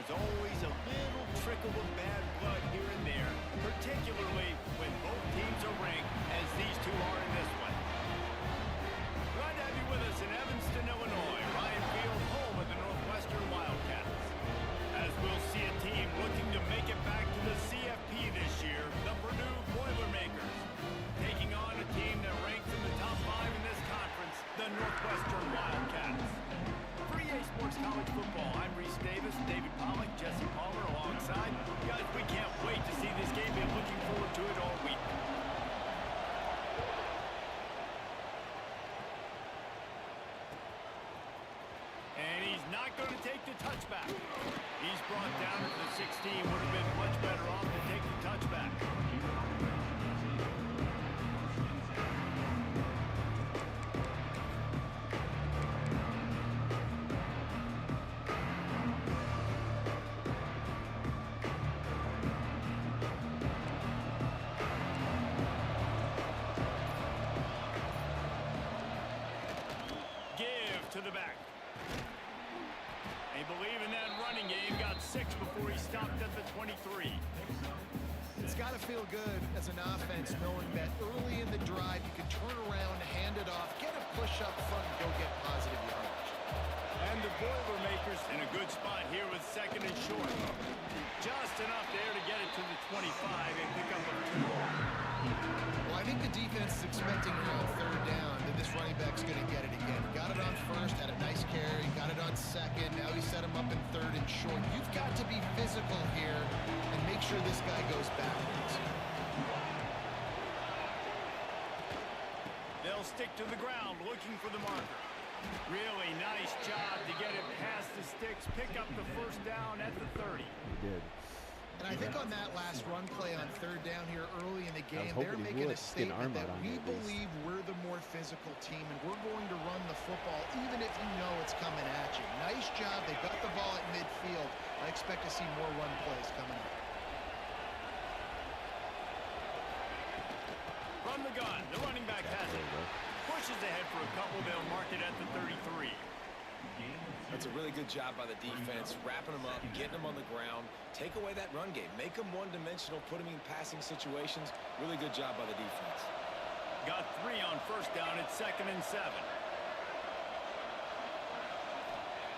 there's always a little trickle of bad blood here and there, particularly when both teams are ranked, as these two are in this one. Glad to have you with us in Evanston, Illinois. Ryan Field, home of the Northwestern Wildcats. As we'll see a team looking to make it back to the CFP this year, the Purdue Boilermakers, taking on a team that ranks in the top 5 in this conference, the Northwestern Wildcats. For EA Sports College Football, I'm Reese Davis, David Pollack, Jesse Palmer alongside. Guys, we can't wait to see this game. Been looking forward to it all week. And he's not going to take the touchback. He's brought down at the 16. Would have been much better off to take the touchback. To the back. They believe in that running game. Got 6 before he stopped at the 23. It's got to feel good as an offense knowing that early in the drive you can turn around, hand it off, get a push up front, and go get positive yardage. And the Boilermakers in a good spot here with 2nd and short. Just enough there to get it to the 25 and pick up a 2. Well, I think the defense is expecting here on 3rd down that this running back's going to get it again. Got it on 1st, had a nice carry, got it on 2nd. Now he set him up in 3rd and short. You've got to be physical here and make sure this guy goes backwards. They'll stick to the ground looking for the marker. Really nice job to get it past the sticks, pick up the 1st down at the 30. He did. And I think on that last run play on 3rd down here early in the game, they're making a statement that we believe we're the more physical team and we're going to run the football even if you know it's coming at you. Nice job. They got the ball at midfield. I expect to see more run plays coming up. From the gun, the running back has it. Pushes ahead for a couple. They'll mark it at the 33. That's a really good job by the defense, wrapping them up, getting them on the ground, take away that run game, make them one-dimensional, put them in passing situations. Really good job by the defense. Got 3 on 1st down at 2nd and 7.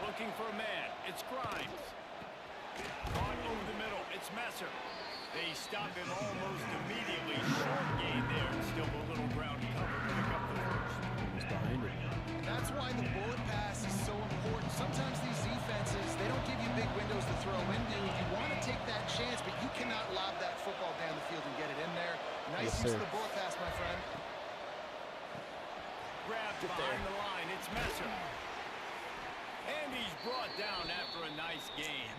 Looking for a man. It's Grimes. Caught over the middle. It's Messer. They stop him almost immediately. Short gain there. Still a little ground cover to pick up the 1st. He's behind it. That's why the bullet pass is so important. Sometimes these defenses, they don't give you big windows to throw into. You want to take that chance, but you cannot lob that football down the field and get it in there. Nice use of the bullet pass, my friend. Grabbed behind the line. It's Messer. And he's brought down after a nice gain.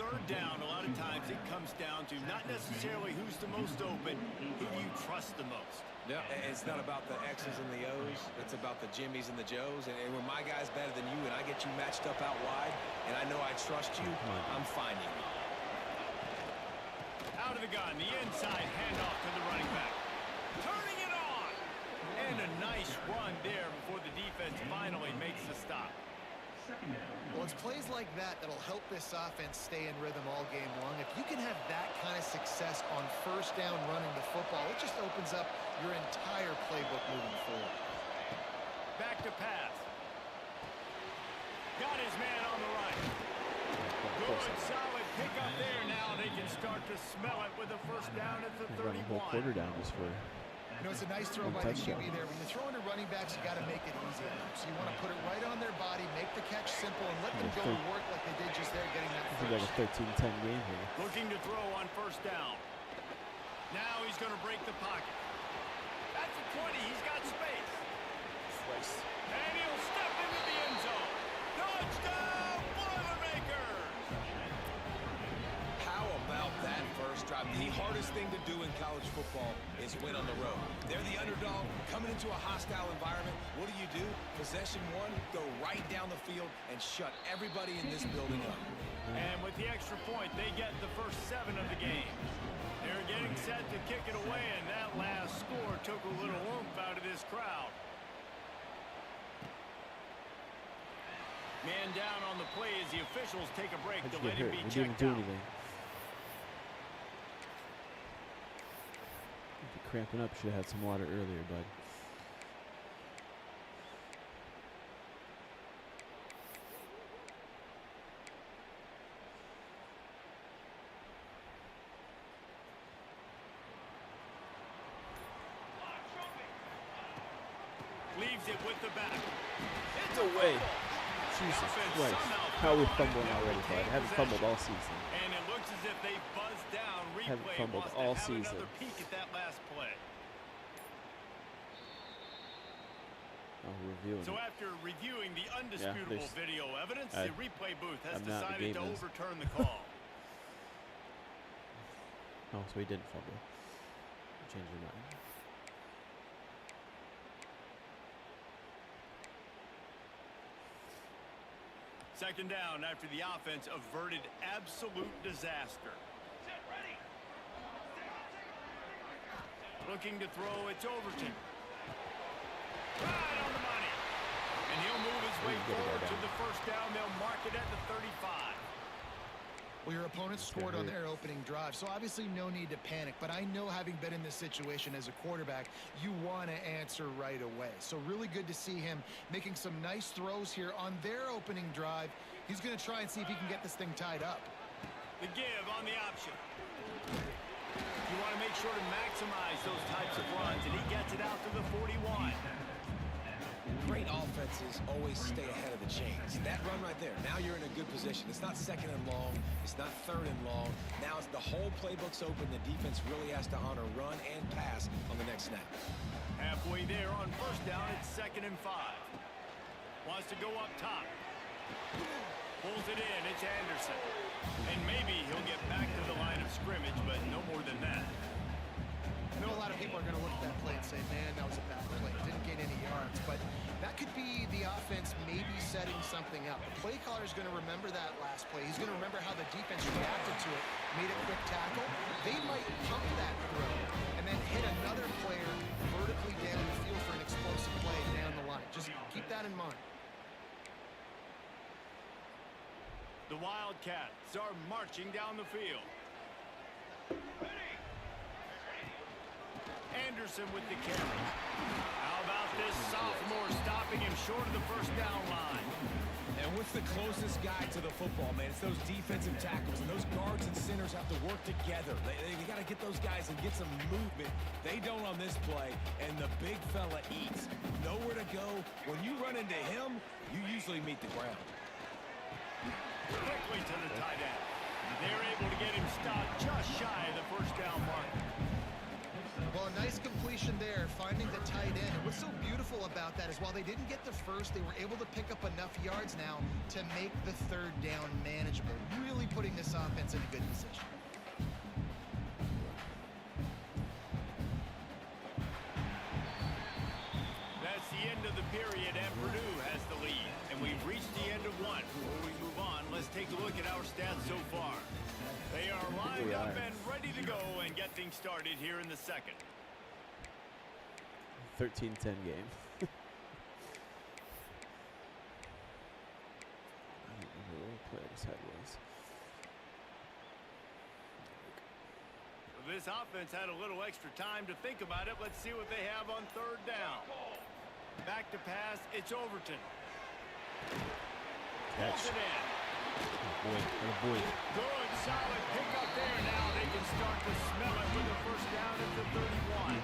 3rd down, a lot of times it comes down to not necessarily who's the most open, who do you trust the most. Yeah, it's not about the X's and the O's. It's about the Jimmys and the Joes. And when my guy's better than you and I get you matched up out wide and I know I trust you, I'm finding you. Out of the gun, the inside handoff to the running back. Turning it on! And a nice run there before the defense finally makes the stop. Well, it's plays like that that'll help this offense stay in rhythm all game long. If you can have that kind of success on 1st down running the football, it just opens up your entire playbook moving forward. Back to pass. Got his man on the right. Good, solid pickup there. Now they can start to smell it with a 1st down at the 31. Running whole quarter down just for. You know, it's a nice throw by the QB there. When you're throwing to running backs, you got to make it easy. So you want to put it right on their body, make the catch simple, and let them go and work like they did just there, getting that first. Like a 13-10 game here. Looking to throw on 1st down. Now he's going to break the pocket. That's a 20. He's got space. And he'll step into the end zone. Touchdown, Boilermakers! How about that first drive? The hardest thing to do in college football is win on the road. They're the underdog coming into a hostile environment. What do? Possession 1, go right down the field and shut everybody in this building up. And with the extra point, they get the first 7 of the game. They're getting set to kick it away, and that last score took a little oomph out of this crowd. Man down on the play as the officials take a break How'd to you let get him hurt? be We didn't checked do out. anything. If you're cramping up, should have had some water earlier, bud. Leaves it with the back. It's No a way. fumble. Jesus Offense Christ. somehow How are we fell fumbling and already, bud? I haven't fumbled all season. And it looks as if they buzzed down. Haven't Replay fumbled wants all to have season. another peek at that last play. Oh, we're reviewing So it. after reviewing the undisputable there's- video evidence, the replay booth has I'm not decided to gaming. overturn the call. Oh, so he didn't fumble. Change your mind. Second down after the offense averted absolute disaster. Looking to throw, it's Overton. Right on the money. And he'll move his way forward to the first down. They'll mark it at the 35. Well, your opponent scored on their opening drive, so obviously no need to panic. But I know, having been in this situation as a quarterback, you want to answer right away. So really good to see him making some nice throws here on their opening drive. He's going to try and see if he can get this thing tied up. The give on the option. You want to make sure to maximize those types of runs, and he gets it out to the 41. Great offenses always stay ahead of the chains. That run right there, now you're in a good position. It's not second and long. It's not third and long. Now it's the whole playbook's open. The defense really has to honor run and pass on the next snap. Halfway there on first down, it's 2nd and 5. Wants to go up top. Pulls it in, it's Anderson. And maybe he'll get back to the line of scrimmage, but no more than that. I know a lot of people are going to look at that play and say, man, that was a bad play. Didn't gain any yards. But that could be the offense maybe setting something up. The play caller is going to remember that last play. He's going to remember how the defense reacted to it, made a quick tackle. They might pump that throw and then hit another player vertically down the field for an explosive play down the line. Just keep that in mind. The Wildcats are marching down the field. Anderson with the carry. How about this sophomore stopping him short of the first down line? And what's the closest guy to the football, man? It's those defensive tackles, and those guards and centers have to work together. They got to get those guys and get some movement. They don't on this play, and the big fella eats. Nowhere to go. When you run into him, you usually meet the ground. Quickly to the tight end. They're able to get him stopped just shy of the first down mark. Well, a nice completion there, finding the tight end. And what's so beautiful about that is while they didn't get the first, they were able to pick up enough yards now to make the third down manageable. Really putting this offense in a good position. That's the end of the period, and Purdue has the lead. And we've reached the end of one. Before we move on, let's take a look at our stats so far. They are lined up and ready to go and get things started here in the second. 13-10 game. I don't remember what play I just had was. This offense had a little extra time to think about it. Let's see what they have on third down. Back to pass, it's Overton. Pulls it in. Oh boy. Good, solid pickup there. Now they can start to smell it with a first down at the 31.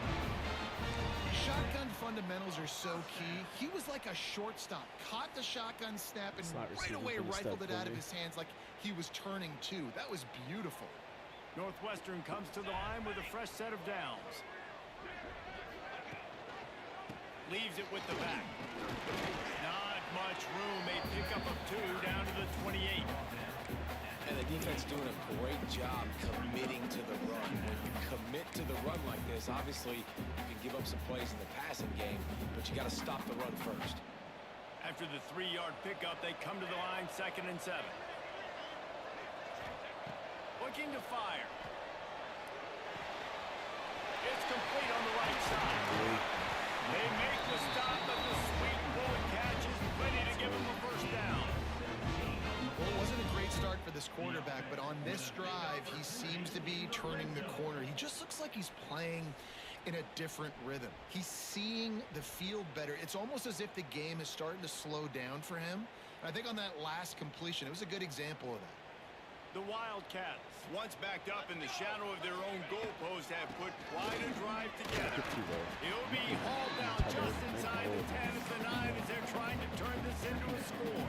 Shotgun fundamentals are so key. He was like a shortstop. Caught the shotgun snap and right away rifled it out of his hands like he was turning two. That was beautiful. Northwestern comes to the line with a fresh set of downs. Leaves it with the back. Not much room. A pickup of 2 down to the 28. And the defense doing a great job committing to the run. When you commit to the run like this, obviously you can give up some plays in the passing game, but you got to stop the run first. After the 3-yard pickup, they come to the line 2nd and 7. Looking to fire. It's complete on the right side. They make the stop, but the sweet bullet catch is ready to give them a first down. but on this drive, he seems to be turning the corner. He just looks like he's playing in a different rhythm. He's seeing the field better. It's almost as if the game is starting to slow down for him. And I think on that last completion, it was a good example of that. The Wildcats, once backed up in the shadow of their own goalpost, have put quite a drive together. He'll be hauled down just inside the 10 of the 9 as they're trying to turn this into a score.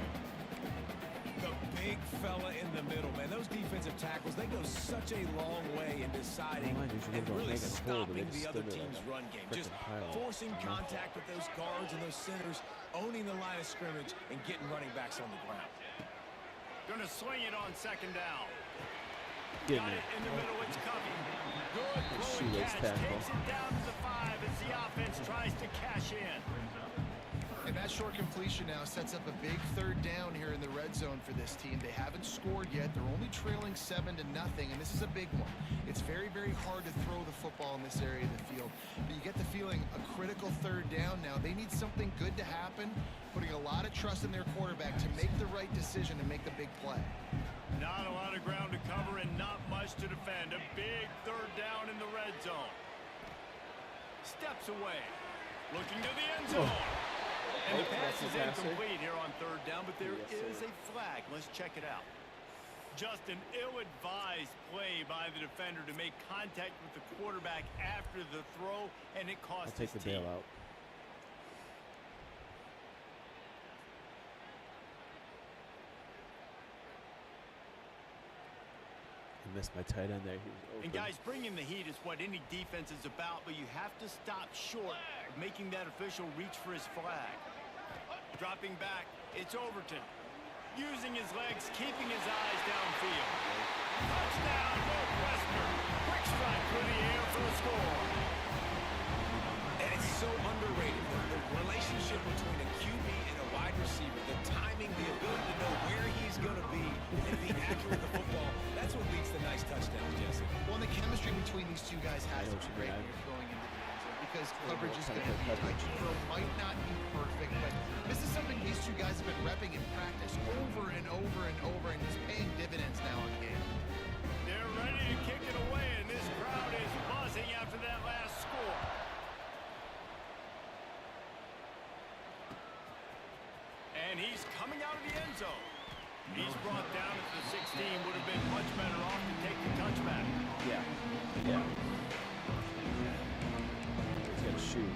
The big fella in the middle, man. Those defensive tackles, they go such a long way in deciding and really stopping the other team's run game. Just forcing contact with those guards and those centers, owning the line of scrimmage, and getting running backs on the ground. Gonna swing it on second down. Getting Got it. it in the middle, it's coming. Good throwing catch, takes it down to the 5 as the offense tries to cash in. And that short completion now sets up a big third down here in the red zone for this team. They haven't scored yet. They're only trailing 7-0, and this is a big one. It's very, very hard to throw the football in this area of the field. But you get the feeling a critical third down now. They need something good to happen, putting a lot of trust in their quarterback to make the right decision and make the big play. Not a lot of ground to cover and not much to defend. A big third down in the red zone. Steps away. Looking to the end zone. And the pass is incomplete here on third down, but there is a flag. Let's check it out. Just an ill-advised play by the defender to make contact with the quarterback after the throw, and it cost I'll take the bailout. I missed my tight end there. He was open. And guys, bringing the heat is what any defense is about, but you have to stop short of making that official reach for his flag. Dropping back, it's Overton. Using his legs, keeping his eyes downfield. Touchdown, Northwestern. Quick strike through the air for the score. And it's so underrated. The relationship between a QB and a wide receiver, the timing, the ability to know where he's going to be and be accurate with the football, that's what leads to nice touchdowns, Jesse. Well, and the chemistry between these two guys has to be great when you're throwing into the end zone because coverage is going to be tight. Throw might not be perfect, but this is something these two guys have been repping in practice over and over and over, and it's paying dividends now in the game. They're ready to kick it away, and this crowd is buzzing after that last score. And he's coming out of the end zone. He's brought down at the 16. Would have been much better off to take the touchback. Yeah. Yeah. He's got to shoot.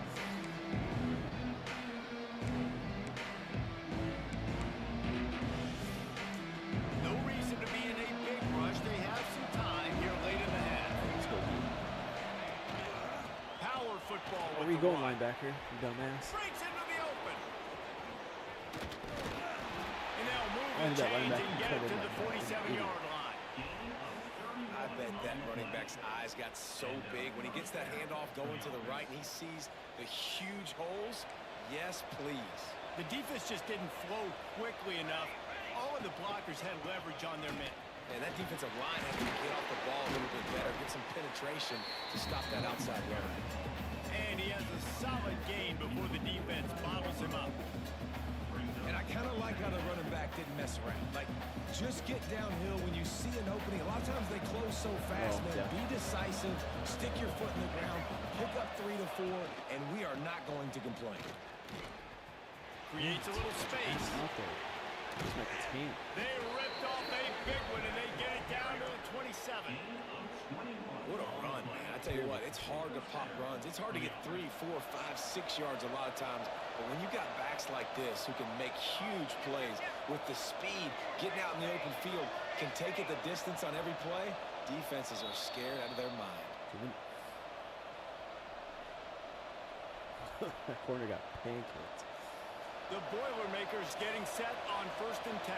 No reason to be in a big rush. They have some time here late in the half. Let's go. Power football. Where are you going, linebacker? You dumbass. Breaks into the open. And they'll move I and that change linebacker and get it cut to in the like that. 47-yard line. I bet that running back's eyes got so big when he gets that handoff going to the right and he sees the huge holes. Yes, please. The defense just didn't flow quickly enough. All of the blockers had leverage on their men. And that defensive line had to get off the ball a little bit better, get some penetration to stop that outside run. And he has a solid gain before the defense bottles him up. And I kind of like how the running back didn't mess around. Like, just get downhill when you see an opening. A lot of times they close so fast, man. Yeah. Be decisive, stick your foot in the ground, pick up 3 to 4, and we are not going to complain. Creates a little space. Out there. He's my team. They ripped off a big one, and they get it down to the 27. What a run, man. I tell you what, it's hard to pop runs. It's hard to get 3, 4, 5, 6 yards a lot of times. But when you got backs like this who can make huge plays with the speed, getting out in the open field, can take it the distance on every play, defenses are scared out of their mind. That corner got pancaked. The Boilermakers getting set on 1st and 10.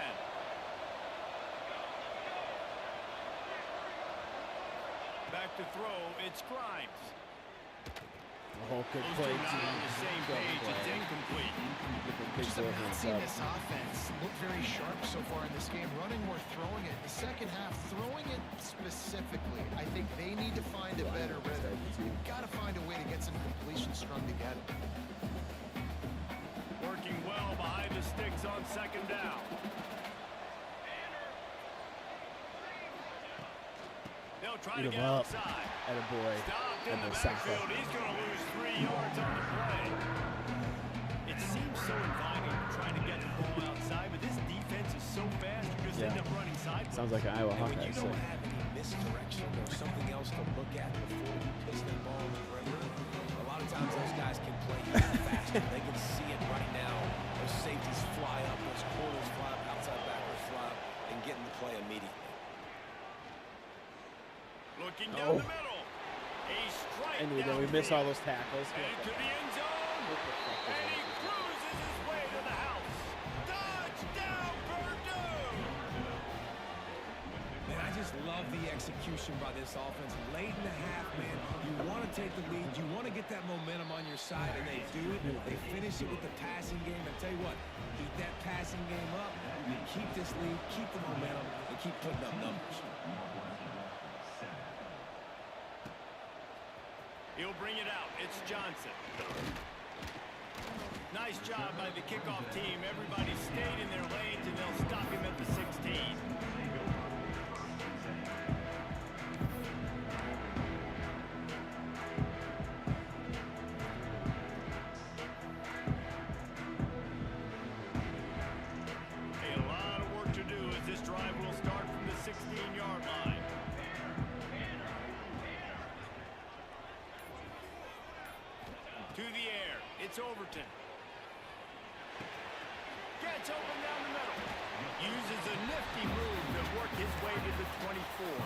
Back to throw, it's Grimes. Oh, good Those play. two not on the same page, it's incomplete. Just have not seen this offense look very sharp so far in this game. Running more, throwing it. The second half, throwing it specifically. I think they need to find a better rhythm. You've got to find a way to get some completions strung together. Working well behind the sticks on 2nd down. trying to Eat him get up. outside. Attaboy. Stopped in And the the Saka. backfield. He's going to lose 3 yards on the play. It seems so inviting trying to get the ball outside, but this defense is so fast, you just end up running sideways. Sounds like an Iowa And when Hawkeye. you don't have any misdirection or something else to look at before you pitch that ball in the perimeter, a lot of times those guys can play even faster. They can see it right now. Those safeties fly up, those corners fly up, outside backers fly up, and get in the play immediately. Looking down the middle. A strike And then down we miss field. all those tackles. Into the end zone. And he cruises his way to the house. Touchdown, Purdue! Man, I just love the execution by this offense. Late in the half, man, you want to take the lead. You want to get that momentum on your side, and they do it. They finish it with the passing game. And tell you what, keep that passing game up. You keep this lead, keep the momentum, and keep putting up numbers. He'll bring it out. It's Johnson. Nice job by the kickoff team. Everybody stayed in their lanes, and they'll stop him at the 16. Hey, a lot of work to do as this drive will start from the 16-yard line. To the air. It's Overton. Gets open down the middle. Uses a nifty move to work his way to the 24.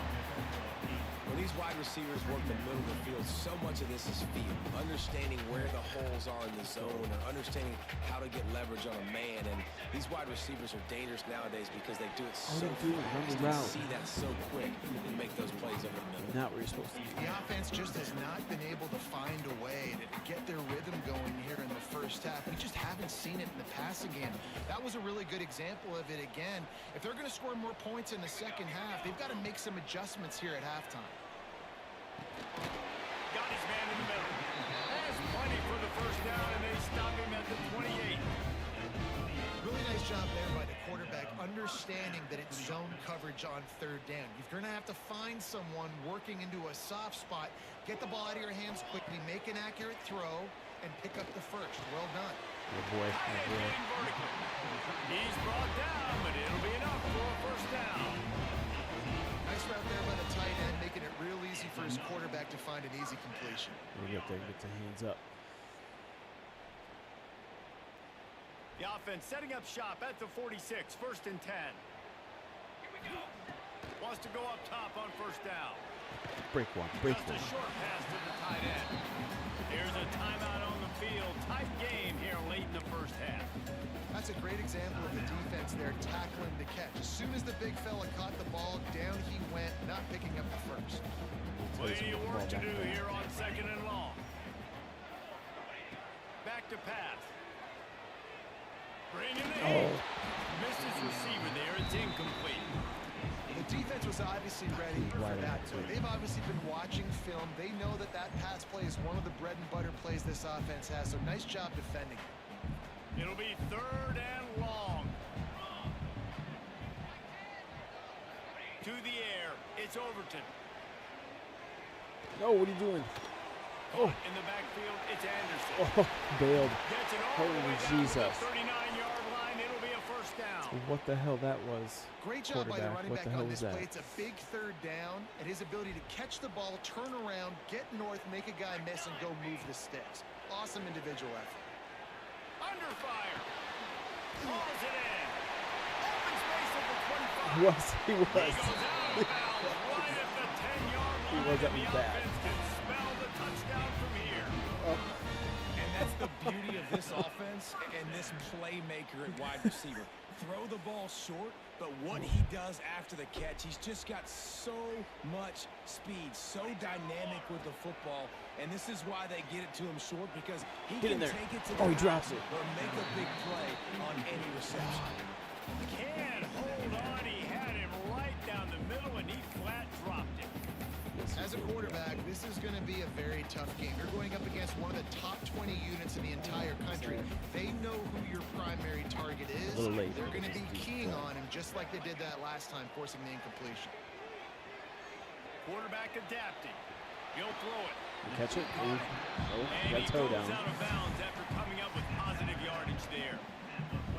When these wide receivers work the middle of the field, so much of this is feel. Understanding where the holes are in the zone or understanding how to get leverage on a man. And these wide receivers are dangerous nowadays because they do it so fast. You see that so quick and make those plays over the middle. Not where you're supposed to be. The offense just has not been able to find a way to get their rhythm going here in the first half. We just haven't seen it in the passing game. That was a really good example of it again. If they're going to score more points in the second half, they've got to make some adjustments here at halftime. Got his man in the middle. Has plenty for the first down, and they stop him at the 28. Really nice job there by the quarterback, understanding that it's zone coverage on third down. You're going to have to find someone working into a soft spot, get the ball out of your hands quickly, make an accurate throw, and pick up the first. Well done. Oh boy. Oh boy. He's brought down, but it'll be enough for a first down. Nice route there by the tight end, making it real easy for his quarterback to find an easy completion. We get there, get the hands up. The offense setting up shop at the 46, first and 10. Here we go. Wants to go up top on first down. Break one, break Just one. a short pass to the tight end. Here's a timeout on the field. Tight game here late in the first half. That's a great example of the defense there tackling the catch. As soon as the big fella caught the ball, down he went, not picking up the first. Plenty of work to do here on second and long. Back to pass. Bring him in. Missed his receiver there. It's incomplete. The defense was obviously ready for that. So they've obviously been watching film. They know that that pass play is one of the bread and butter plays this offense has. So nice job defending. It'll be third and long. To the air. It's Overton. No, what are you doing? Oh. In the backfield, it's Anderson. Oh, bailed. Gets it all the way Holy down Jesus. to the 39-yard line. It'll be a first down. What the hell that was? Great job by the running What back the hell on was this that? play. It's a big third down, and his ability to catch the ball, turn around, get north, make a guy miss, and go move the sticks. Awesome individual effort. Under fire. Pulls it in. Open space at the 25. He was. He goes out of bounds right at the 10-yard line. He was at and me the bad. offense can smell the touchdown from here. And that's the beauty of this offense and this playmaker at wide receiver. Throw the ball short, but what he does after the catch, he's just got so much speed, so dynamic with the football, and this is why they get it to him short, because he can take it to the he drops it. or make a big play on any reception. Can't hold on. He had him right down the middle, and he flat dropped it. As a quarterback, this is going to be a very tough game. You're going up against one of the top 20 units in the entire country. They know who your primary target is. They're going to be keying on him just like they did that last time, forcing the incompletion. Quarterback adapting. He'll throw it. Catch it. Ooh. Oh, And got he toe goes down. out of bounds after coming up with positive yardage there.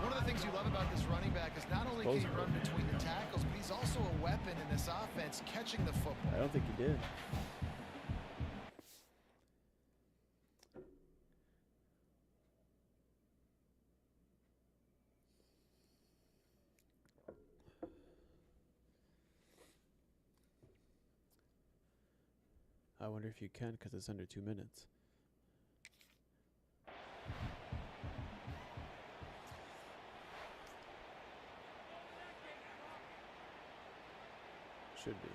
One of the things you love about this running back is not only can he run between the tackles, but he's also a weapon in this offense catching the football. I don't think he did. I wonder if you can because it's under 2 minutes. Should be.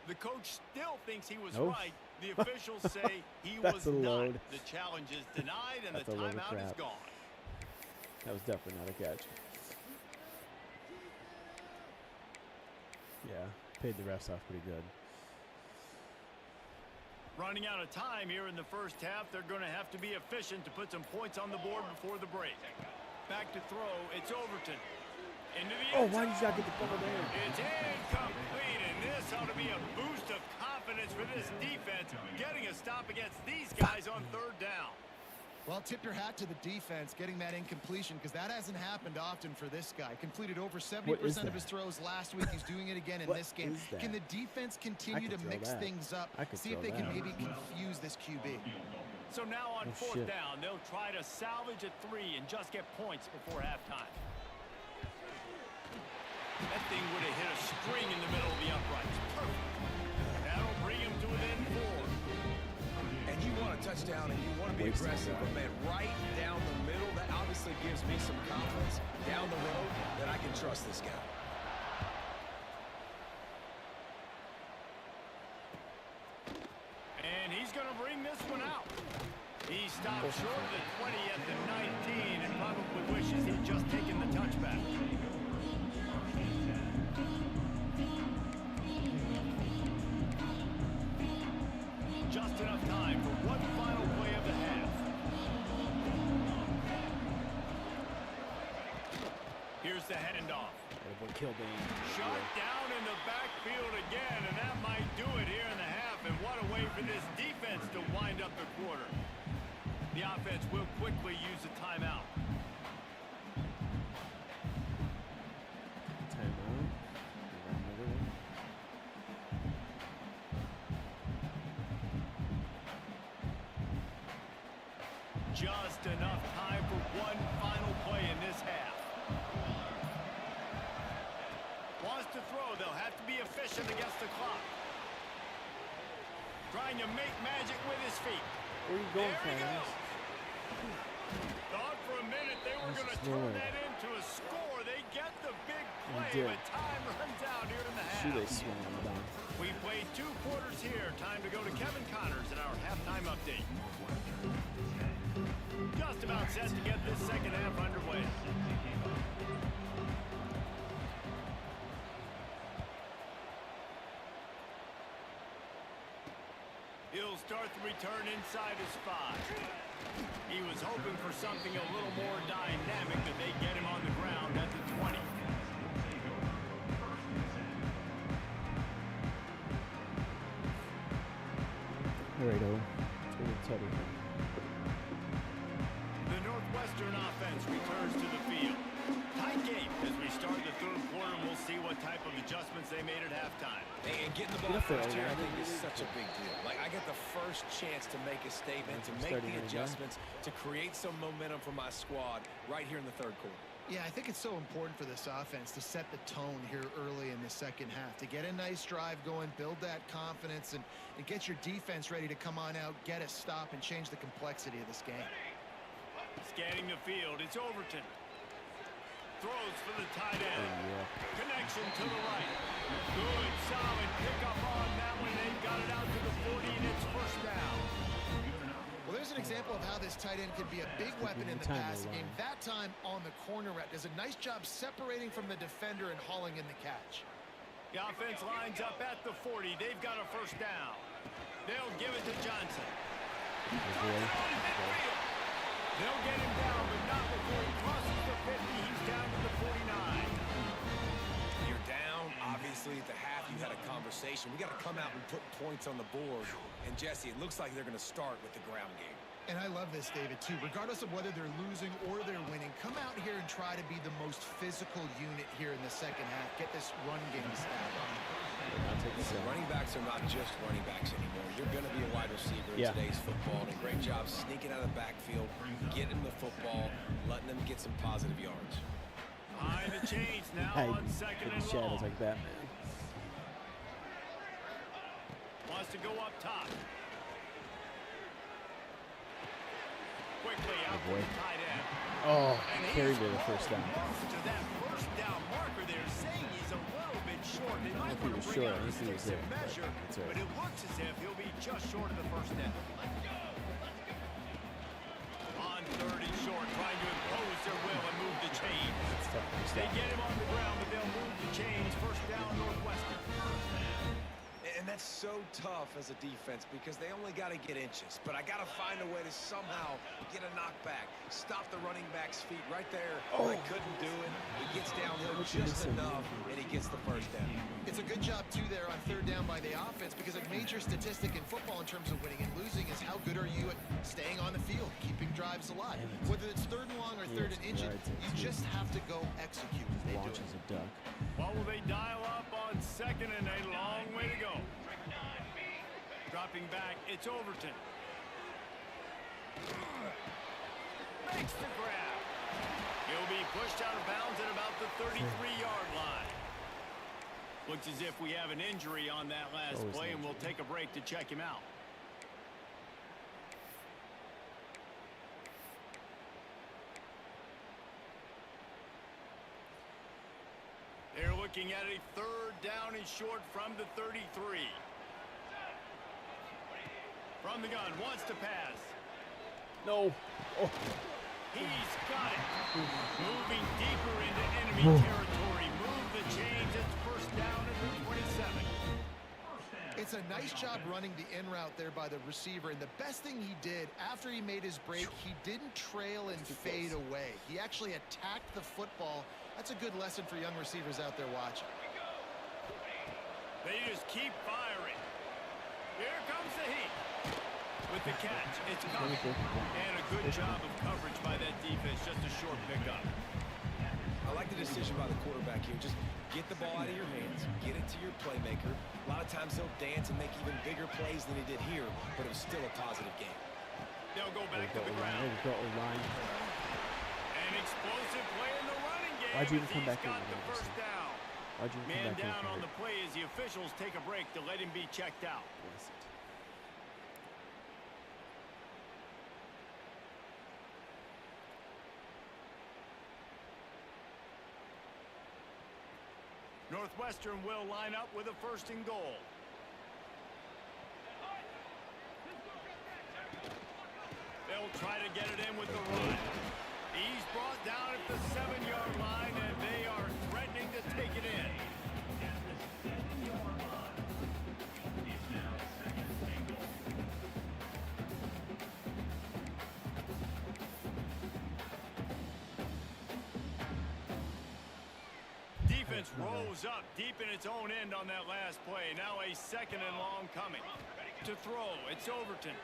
The coach still thinks he was Nope. right. The officials say he That's was a not. load. The challenge is denied, and That's the a load of timeout is crap. gone. That was definitely not a catch. Yeah, paid the refs off pretty good. Running out of time here in the first half. They're going to have to be efficient to put some points on the board before the break. Back to throw. It's Overton. Into the Oh, end why did you zone. not get the ball there? It's incomplete, and this ought to be a boost of confidence for this defense, getting a stop against these guys on third down. Well, tip your hat to the defense getting that incompletion because that hasn't happened often for this guy. Completed over 70% of his throws last week. He's doing it again in this game. Can the defense continue to mix things up? See if they can maybe confuse this QB. So now on fourth down, they'll try to salvage a 3 and just get points before halftime. That thing would have hit a string in the middle of the uprights. Perfect. That'll bring him to within 4. And you want a touchdown and you want to be aggressive, but man, right down the middle, that obviously gives me some confidence down the road that I can trust this guy. And he's going to bring this one out. He stopped short of the 20 at the 19 and probably wishes he'd just taken the touchback. Just enough time for one final play of the half. Here's the handoff. Shot down in the backfield again, and that might do it here in the half. And what a way for this defense to wind up the quarter. The offense will quickly use a timeout. Just enough time for one final play in this half. Wants to throw. They'll have to be efficient against the clock. Trying to make magic with his feet. Where are you going, There he fans? goes. Thought for a minute they were going to turn that into a score. They get the big play, but time runs out here in the half. Shoelace swung on the down. We played 2 quarters here. Time to go to Kevin Connors in our halftime update. Just about set to get this second half underway. He'll start the return inside his 5. He was hoping for something a little more dynamic, that they get him on the ground at the 20. Alrighto. The Northwestern offense returns to the field. Tight game as we start the third quarter. We'll see what type of adjustments they made at halftime. And getting the ball first here, I think, is such a big deal. Like, I get the first chance to make a statement, to make the adjustments, to create some momentum for my squad right here in the third quarter. Yeah, I think it's so important for this offense to set the tone here early in the second half, to get a nice drive going, build that confidence, and get your defense ready to come on out, get a stop, and change the complexity of this game. Scanning the field, it's Overton. Throws for the tight end. Connection to the right. Good, solid pickup on that one. They've got it out to the 40, and it's first down. Well, there's an example of how this tight end could be a big weapon in the passing game. That time on the corner route. Does a nice job separating from the defender and hauling in the catch. The offense lines up at the 40. They've got a first down. They'll give it to Johnson. They'll get him down, but not before he crosses the 50. He's down to the 49. You're down. Obviously, at the half, you had a conversation. We got to come out and put points on the board. And, Jesse, it looks like they're going to start with the ground game. And I love this, David, too. Regardless of whether they're losing or they're winning, come out here and try to be the most physical unit here in the second half. Get this run game started. Running backs are not just running backs anymore. You're going to be a wide receiver in today's football. And a great job sneaking out of the backfield, getting the football, letting them get some positive yards. Behind the chains now on second and long. Shadows like Batman. Wants to go up top. Quickly out for the tight end. Oh, carried to the first down. To that first down marker there, saying he's a little bit short. They might want to bring out the sticks and measure, but it looks as if he'll be just short of the first down. On 30 short, trying to impose their will and move the chains. They get him on the ground, but they'll move the chains. First down, Northwestern. And that's so tough as a defense because they only got to get inches. But I got to find a way to somehow get a knockback, stop the running back's feet right there. Oh. I couldn't do it. He gets downhill just enough, and he gets the first down. It's a good job, too, there on third down by the offense because a major statistic in football in terms of winning and losing is how good are you at staying on the field, keeping drives alive. Whether it's third and long or third and inches, you just have to go execute. Launches a duck. What will they dial up on second and a long way to go? Dropping back, it's Overton. Makes the grab. He'll be pushed out of bounds at about the 33-yard line. Looks as if we have an injury on that last play, and we'll take a break to check him out. They're looking at a third down and short from the 33. From the gun, wants to pass. No. Oh. He's got it. Moving deeper into enemy territory. Move the chains. It's first down at the 27. It's a nice job running the in route there by the receiver. And the best thing he did after he made his break, he didn't trail and fade away. He actually attacked the football. That's a good lesson for young receivers out there watching. They just keep firing. Here comes the heat. With the catch, it's coming. And a good job of coverage by that defense. Just a short pickup. I like the decision by the quarterback here. Just get the ball out of your hands. Get it to your playmaker. A lot of times he'll dance and make even bigger plays than he did here, but it was still a positive game. They'll go back to the ground. An explosive play in the running game. Why'd you even come back in? The first down. Why'd you Man down on the play as the officials take a break to let him be checked out. Northwestern will line up with a first and goal. They'll try to get it in with the run. He's brought down at the 7-yard line, and they are threatening to take it in. Defense rose up deep in its own end on that last play. Now a second and long coming. To throw, it's Overton.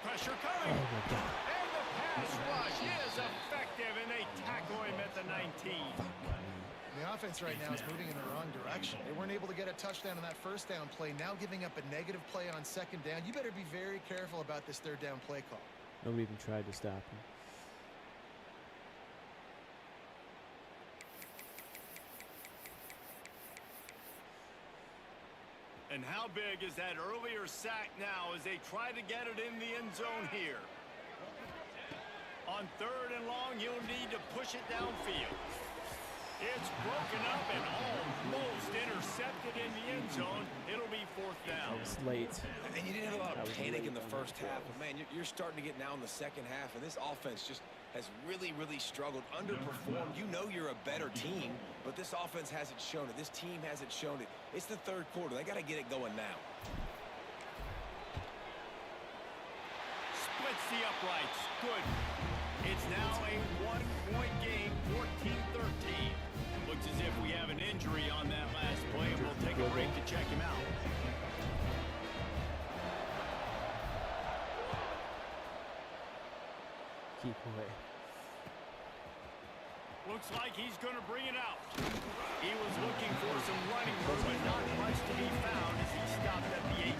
Pressure coming. Oh my God. And the pass rush is effective, and they tackle him at the 19. The offense right now is moving in the wrong direction. They weren't able to get a touchdown on that first down play. Now giving up a negative play on second down. You better be very careful about this third down play call. Nobody even tried to stop him. And how big is that earlier sack now as they try to get it in the end zone here? On third and long, you'll need to push it downfield. It's broken up and almost intercepted in the end zone. It'll be fourth down. It's late. And you didn't have a lot of panic in the first half, but man, you're starting to get now in the second half, and this offense just has really, really struggled, underperformed. You know you're a better team, but this offense hasn't shown it. This team hasn't shown it. It's the third quarter. They got to get it going now. Splits the uprights. Good. It's now a one-point game, 14-13. Looks as if we have an injury on that last play, and we'll take a break to check him out. Keep away. Looks like he's going to bring it out. He was looking for some running room, but not much to be found as he stopped at the 18.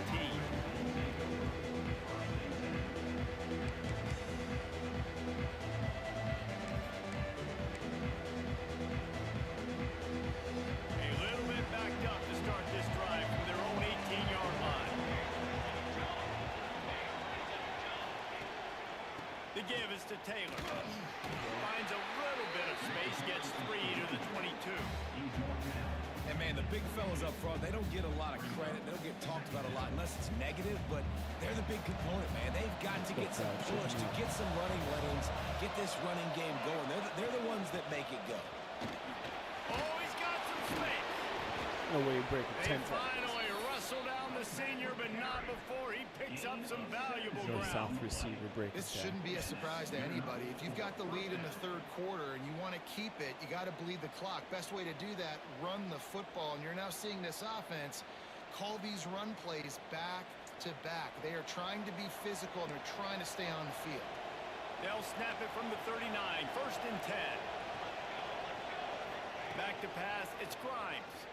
A little bit backed up to start this drive from their own 18-yard line. The give is to Taylor. Finds a little bit of space, gets 3 to the 22. And, man, the big fellas up front, they don't get a lot of credit. They don't get talked about a lot unless it's negative, but they're the big component, man. They've got to get some push, to get some running lanes, get this running game going. They're the ones that make it go. Oh, he's got some space. No way you break a 10. They finally wrestle down the senior, but not before he picks up some valuable No ground. south receiver break. This shouldn't be a surprise to anybody. If you've got the lead in the third quarter and you want to keep it, you got to bleed the clock. Best way to do that, run the football. And you're now seeing this offense call these run plays back to back. They are trying to be physical, and they're trying to stay on the field. They'll snap it from the 39, 1st and 10. Back to pass, it's Grimes.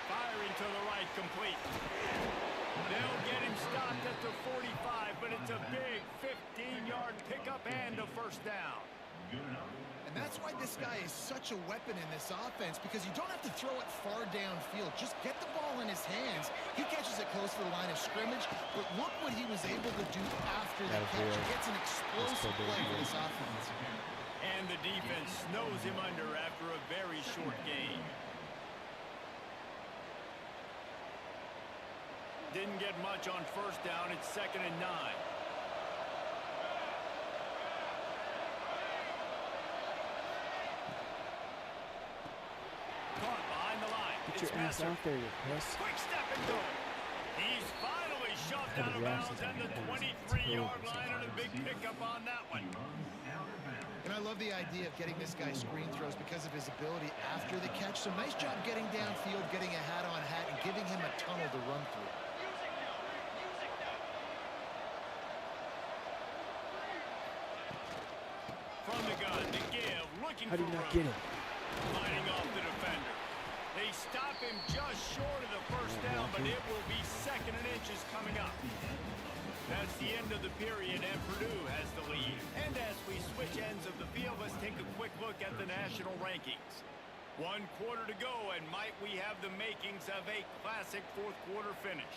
Firing to the right, complete. They'll get him stopped at the 45, but it's a big 15-yard pickup and a first down. And that's why this guy is such a weapon in this offense, because you don't have to throw it far downfield. Just get the ball in his hands. He catches it close to the line of scrimmage, but look what he was able to do after the catch. He gets an explosive play for this offense. And the defense snows him under after a very short gain. Didn't get much on first down. It's 2nd and 9. Caught behind the line. Get It's your ass Messer. out there, you puss. Quick step into it. He's finally shoved out of bounds at the 23-yard line, and a big pickup on that one. And I love the idea of getting this guy screen throws because of his ability after the catch. So nice job getting downfield, getting a hat-on-hat, and giving him a tunnel to run through. From the gun, to give, looking How for do you not room. get it? Fighting off the defender. They stop him just short of the first down, but it will be 2nd and inches coming up. That's the end of the period, and Purdue has the lead. And as we switch ends of the field, let's take a quick look at the national rankings. 1 quarter to go, and might we have the makings of a classic fourth quarter finish.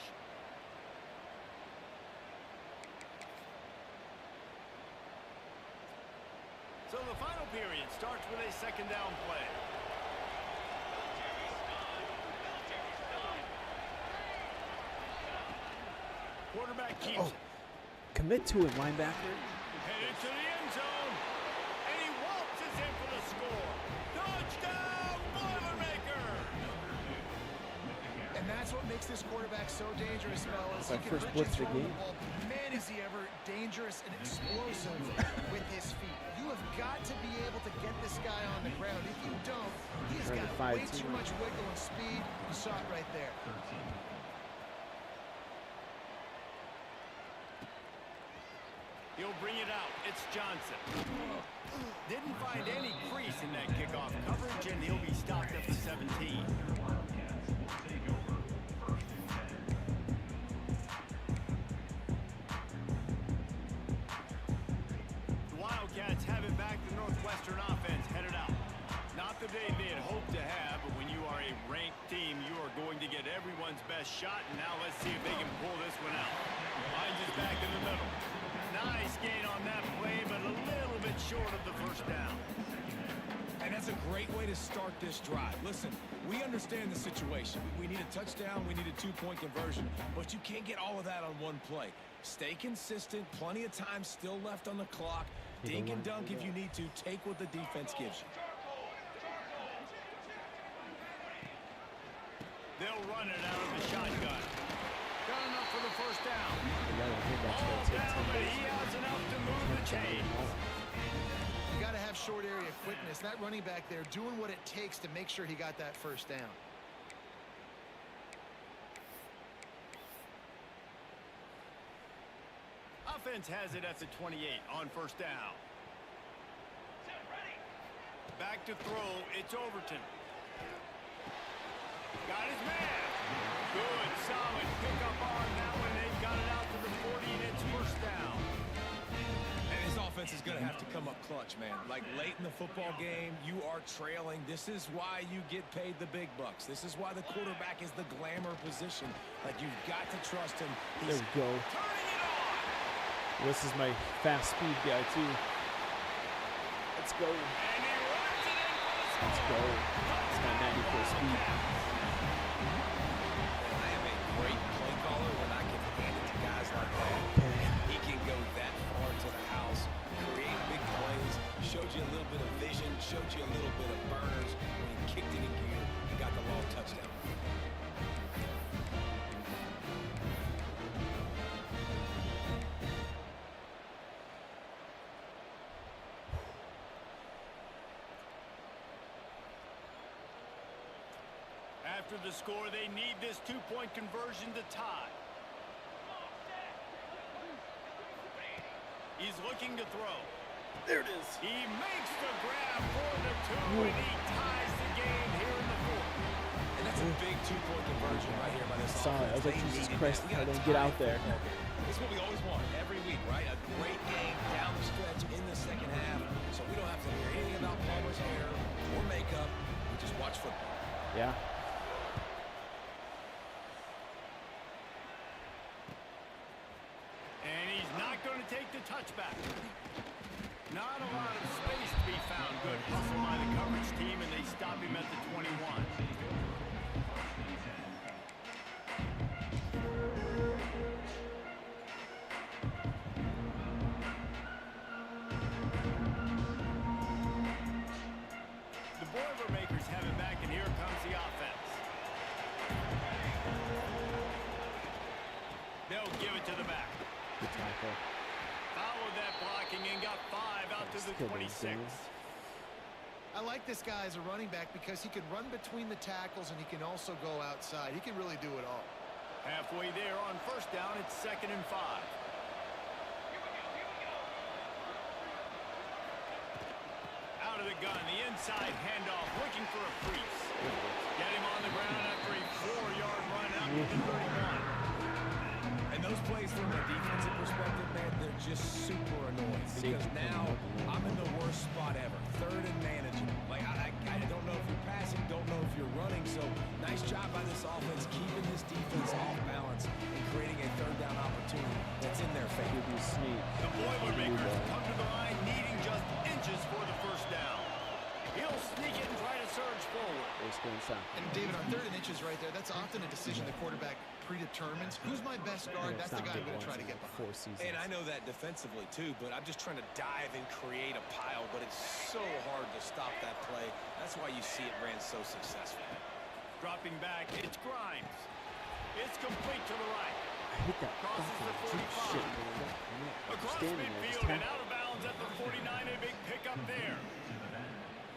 So the final period starts with a 2nd down play. Quarterback keeps it. Commit to it, linebacker. Headed to the end zone. And he waltzes in for the score. Touchdown, Boilermaker! And that's what makes this quarterback so dangerous, fellas. It's our first blitz of the game. Man, is he ever dangerous and explosive with his feet. You have got to be able to get this guy on the ground. If you don't, he's got way too much wiggle and speed. You saw it right there. He'll bring it out. It's Johnson. Didn't find any crease in that kickoff coverage, and he'll be stopped at the 17. The Wildcats have it back. The Northwestern offense headed out. Not the day they had hoped to have, but when you are a ranked team, you are going to get everyone's best shot. And now let's see if they can pull this one out. Hines is back in the middle. Nice gain on that play, but a little bit short of the first down. And that's a great way to start this drive. Listen, we understand the situation. We need a touchdown, we need a 2-point conversion, but you can't get all of that on one play. Stay consistent, plenty of time still left on the clock. Dink and dunk if you need to. Take what the defense gives you. They'll run it out of the shotgun. Got enough for the first down. All down, but he has enough to move the chains. You got to have short area quickness. That running back there doing what it takes to make sure he got that first down. Offense has it at the 28 on first down. Back to throw. It's Overton. Got his man. Good, solid pickup on that one. They've got it out to the 40, and it's first down. And his offense is going to have to come up clutch, man. Like late in the football game, you are trailing. This is why you get paid the big bucks. This is why the quarterback is the glamour position. Like, you've got to trust him. There we go. Turning it on. This is my fast speed guy, too. Let's go. And he runs it in for the score. Let's go. It's my 94 speed. I am a great play caller when I can hand it to guys like that. Okay. He can go that far to the house, create big plays, showed you a little bit of vision, showed you a little bit of burners. When he kicked it in gear, he got the long touchdown. After the score, they need this two-point conversion to tie. He's looking to throw. There it is. He makes the grab for the two, and he ties the game here in the fourth. And that's a big two-point conversion right here by this Sorry, I was like, offense. Jesus They needed Christ, that. We I gotta don't get tie out there. football game. This is what we always want every week, right? A great game down the stretch in the second half, so we don't have to hear anything about Palmer's hair or makeup. We just watch football. Yeah. And he's not going to take the touchback. Not a lot of space to be found. Good hustle by the coverage team, and they stop him at the 21. The Boilermakers have it back, and here comes the offense. They'll give it to the back. Good tackle. Followed that blocking and got 5 out to the 26. I like this guy as a running back because he can run between the tackles and he can also go outside. He can really do it all. Halfway there on first down, it's 2nd and 5. Out of the gun, the inside handoff, looking for a crease. Get him on the ground after a 4-yard run out to the 31. And those plays from a defensive perspective, man, they're just super annoying. Because now I'm in the worst spot ever. 3rd and manageable. Like, I don't know if you're passing, don't know if you're running. So nice job by this offense keeping this defense off balance and creating a 3rd down opportunity that's in their favor. The Boilermakers come to the line needing just inches for the first down. He'll sneak it and try to surge forward. And David, on 3rd and inches right there, that's often a decision the quarterback predetermines. Who's my best guard? That's the guy I'm going to try to get behind. And I know that defensively too, but I'm just trying to dive and create a pile, but it's so hard to stop that play. That's why you see it ran so successful. Dropping back, it's Grimes. It's complete to the right. I hit that Crosses the 45. Across midfield and out of bounds at the 49. A big pickup there.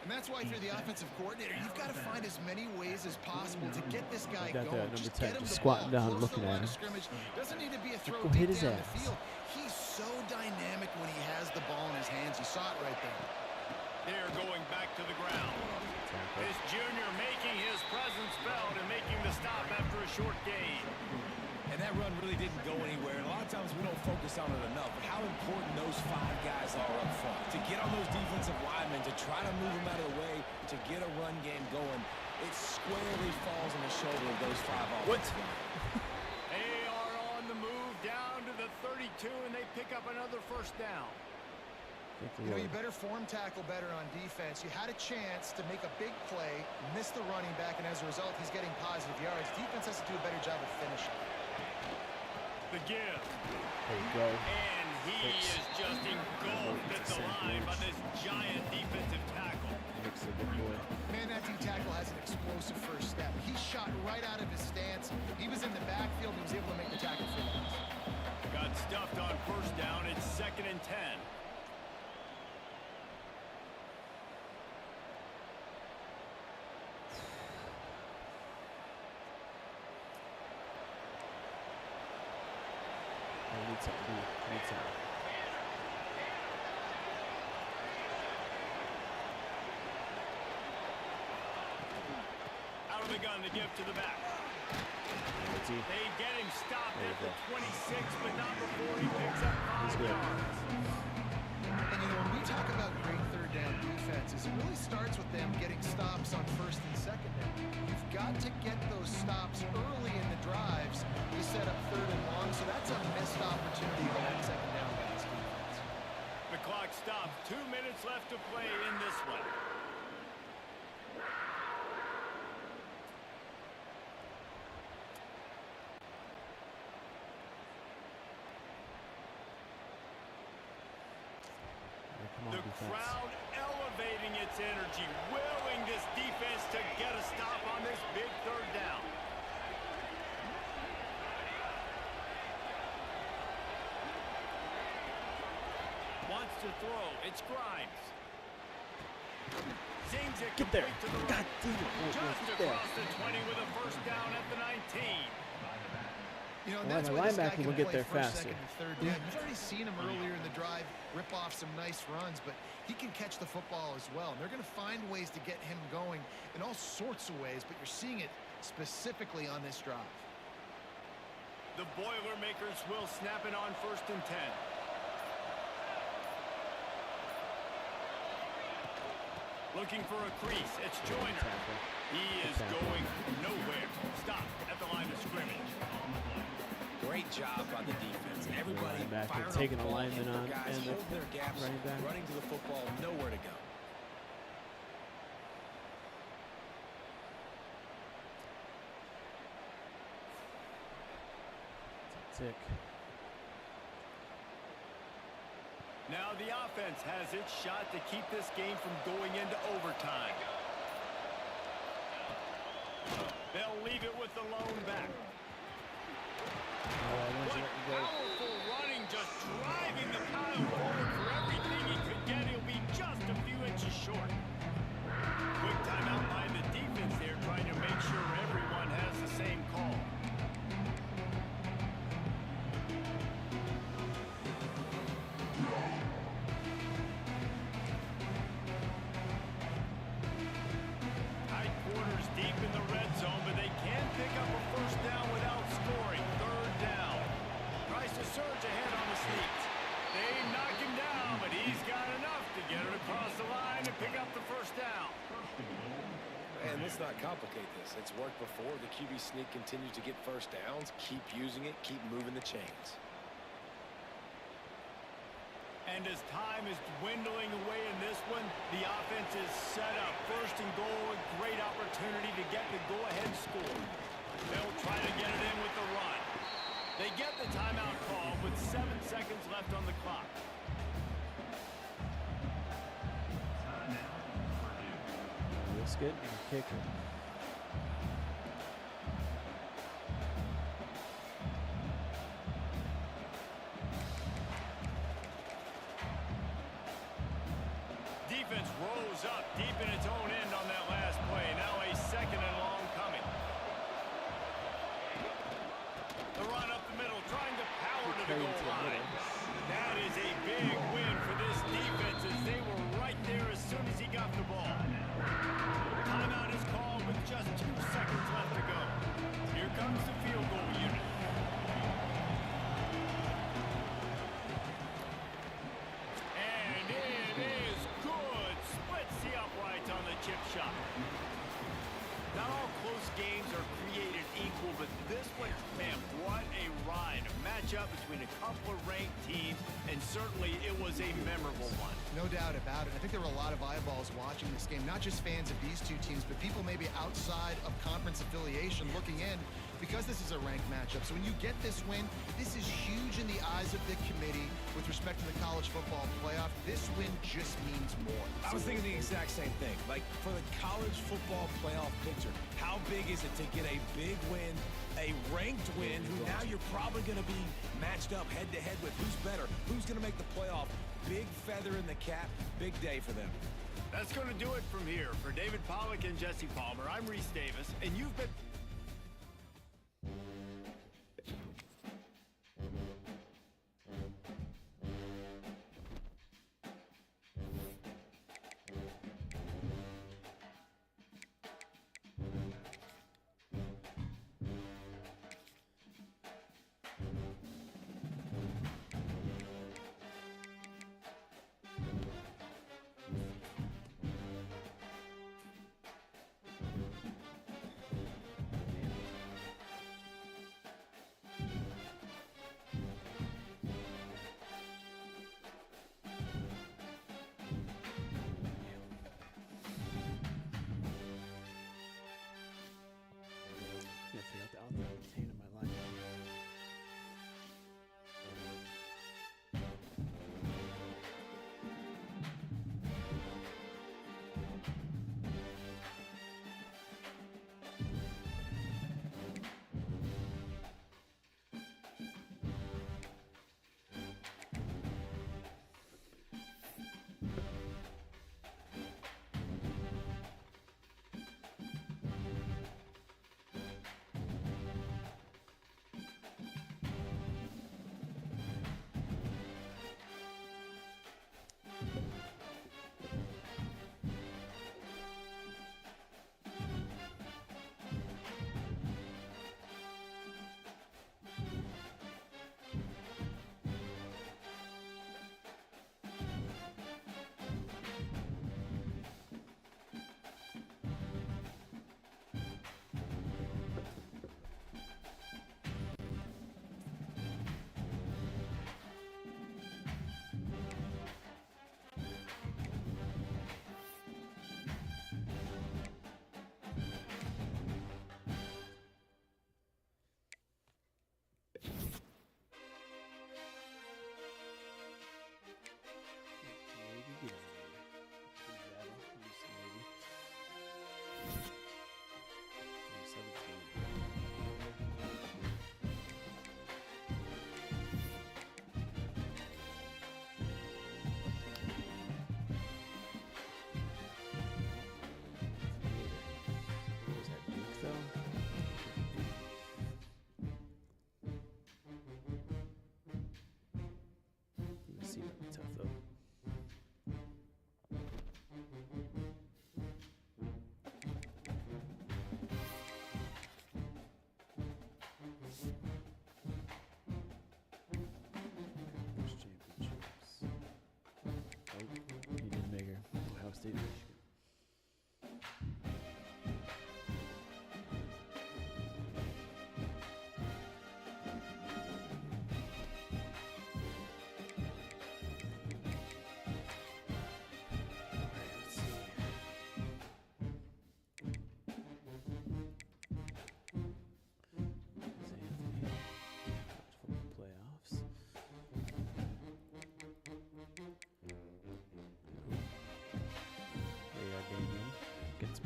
And that's why if you're the offensive coordinator, you've got to find as many ways as possible to get this guy Got going. that number Just 10 get him just the squatting ball down, close looking to the line at of him. scrimmage. Doesn't need to be a throw Go deep hit his down the ass. field. He's so dynamic when he has the ball in his hands. You saw it right there. They're going back to the ground. This junior making his presence felt and making the stop after a short gain. And that run really didn't go anywhere. And a lot of times we don't focus on it enough. But how important those 5 guys are up front. To get on those defensive linemen, to try to move them out of the way, to get a run game going, it squarely falls on the shoulder of those 5 offensive guys. They are on the move down to the 32, and they pick up another first down. You know, you better form tackle better on defense. You had a chance to make a big play, miss the running back, and as a result, he's getting positive yards. Defense has to do a better job of finishing. The give. There you go. And he is just engulfed at the line by this giant defensive tackle. Makes a good boy. Man, that D tackle has an explosive first step. He shot right out of his stance. He was in the backfield. He was able to make the tackle finish. Got stuffed on first down. It's 2nd and 10. gun to give to the back. They get him stopped at the 26, but not before he picks up 5 yards. And, you know, when we talk about great third down defenses, it really starts with them getting stops on first and second down. You've got to get those stops early in the drives to set up third and long, so that's a missed opportunity for that second down pass defense. The clock stops. 2 minutes left to play in this one. The crowd elevating its energy, willing this defense to get a stop on this big third down. Wants to throw. It's Grimes. Zings it. Get there. To the God right. damn it. Just across the 20 with a first down at the 19. You know, Well, that's the why this guy linebacker can will get play there first, faster. second, and third down. You've already seen him earlier in the drive rip off some nice runs, but he can catch the football as well. And they're going to find ways to get him going in all sorts of ways, but you're seeing it specifically on this drive. The Boilermakers will snap it on first and 10. Looking for a crease. It's Joyner. He is going nowhere. Stop at the line of scrimmage. Great job by the defense. Everybody firing taking off a the ball, lineman and on, guys and holding their gaps, running back. running to the football, nowhere to go. Tick. Now the offense has its shot to keep this game from going into overtime. They'll leave it with the lone back. What powerful running, just driving the pile forward for everything he could get. He'll be just a few inches short. Quick timeout by the defense there, trying to make sure everyone has the same call. Tight quarters deep in the red zone, but they can pick up a first down without scoring. Third down. Tries to surge ahead on the sneaks. They knock him down, but he's got enough to get it across the line and pick up the first down. And let's not complicate this. It's worked before. The QB sneak continues to get first downs. Keep using it. Keep moving the chains. And as time is dwindling away in this one, the offense is set up. First and goal, a great opportunity to get the go-ahead score. They'll try to get it in with the run. They get the timeout call with 7 seconds left on the clock. Looks good. Kicker. Defense rose up deep in its own end on that last play. Now a second and long coming. The run up the middle, trying to power to the goal line. That is a big win for this defense as they were right there as soon as he got the ball. Timeout is called with just 2 seconds left to go. Here comes the field goal unit. And it is good. Splits the uprights on the chip shot. Not all close games are created equal, but this one, man, what a ride. A matchup between a couple of ranked teams, and certainly it was a memorable one. No doubt about it. I think there were a lot of eyeballs watching this game, not just fans of these two teams, but people maybe outside of conference affiliation looking in because this is a ranked matchup. So when you get this win, this is huge in the eyes of the committee with respect to the college football playoff. This win just means more. I was thinking the exact same thing. Like, for the college football playoff picture, how big is it to get a big win, a ranked win, who now you're probably going to be matched up head-to-head with who's better, who's going to make the playoff. Big feather in the cap, big day for them. That's going to do it from here. For David Pollack and Jesse Palmer, I'm Reese Davis, and you've been...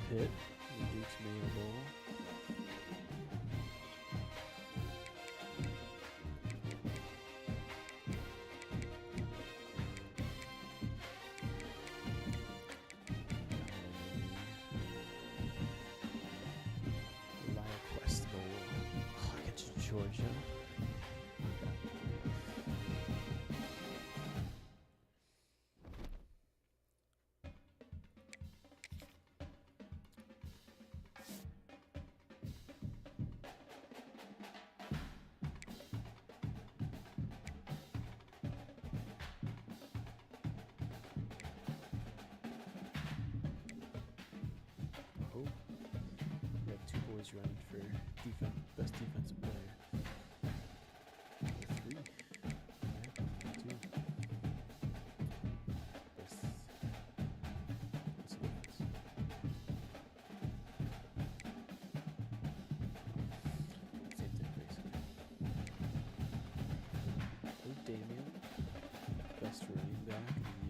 Pitt. The Duke's Mayo Bowl. Quest Bowl. Oh, I get you, Georgia. Oh, we have two boys running for best defensive player. Three. Yeah, two. What's the difference? Same thing, basically. Oh, Damian, best running back in the